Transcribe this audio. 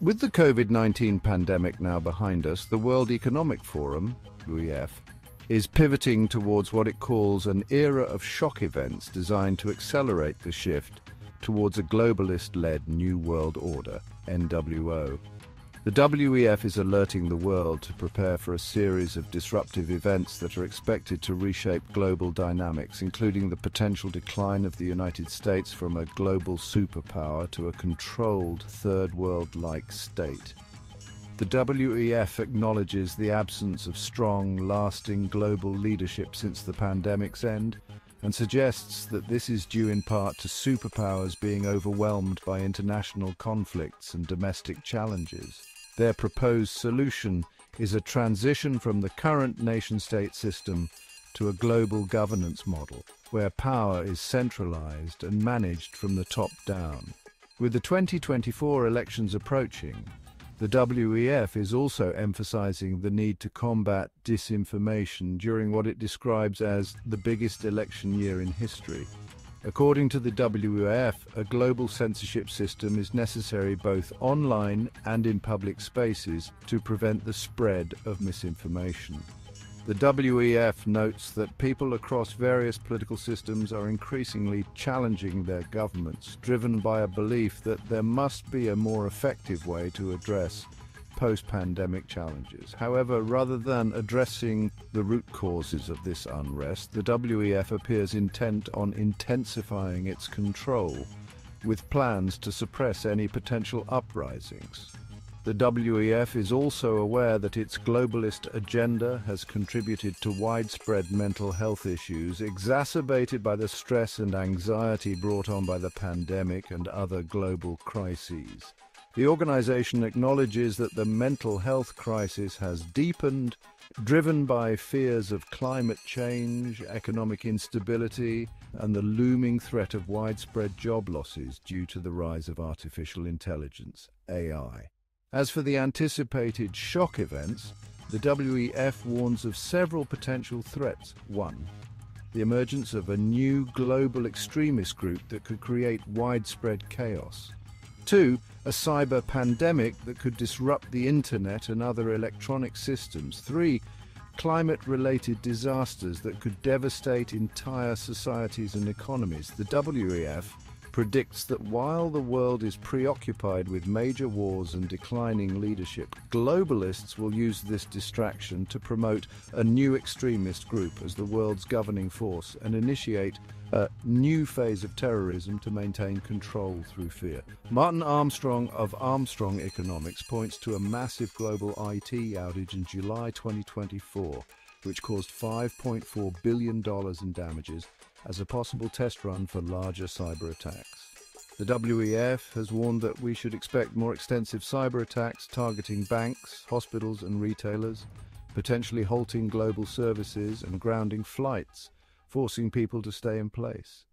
With the COVID-19 pandemic now behind us, the World Economic Forum, WEF, is pivoting towards what it calls an era of shock events designed to accelerate the shift towards a globalist-led New World Order, NWO. The WEF is alerting the world to prepare for a series of disruptive events that are expected to reshape global dynamics, including the potential decline of the United States from a global superpower to a controlled third world-like state. The WEF acknowledges the absence of strong, lasting global leadership since the pandemic's end, and suggests that this is due in part to superpowers being overwhelmed by international conflicts and domestic challenges. Their proposed solution is a transition from the current nation-state system to a global governance model, where power is centralized and managed from the top down. With the 2024 elections approaching, the WEF is also emphasizing the need to combat disinformation during what it describes as the biggest election year in history. According to the WEF, a global censorship system is necessary both online and in public spaces to prevent the spread of misinformation. The WEF notes that people across various political systems are increasingly challenging their governments, driven by a belief that there must be a more effective way to address post-pandemic challenges. However, rather than addressing the root causes of this unrest, the WEF appears intent on intensifying its control, with plans to suppress any potential uprisings. The WEF is also aware that its globalist agenda has contributed to widespread mental health issues exacerbated by the stress and anxiety brought on by the pandemic and other global crises. The organization acknowledges that the mental health crisis has deepened, driven by fears of climate change, economic instability, and the looming threat of widespread job losses due to the rise of artificial intelligence, AI. As for the anticipated shock events, the WEF warns of several potential threats. 1. The emergence of a new global extremist group that could create widespread chaos. 2. A cyber pandemic that could disrupt the internet and other electronic systems. 3. Climate-related disasters that could devastate entire societies and economies. The WEF predicts that while the world is preoccupied with major wars and declining leadership, globalists will use this distraction to promote a new extremist group as the world's governing force and initiate a new phase of terrorism to maintain control through fear. Martin Armstrong of Armstrong Economics points to a massive global IT outage in July 2024, which caused $5.4 billion in damages as a possible test run for larger cyber attacks. The WEF has warned that we should expect more extensive cyber attacks targeting banks, hospitals and retailers, potentially halting global services and grounding flights, forcing people to stay in place.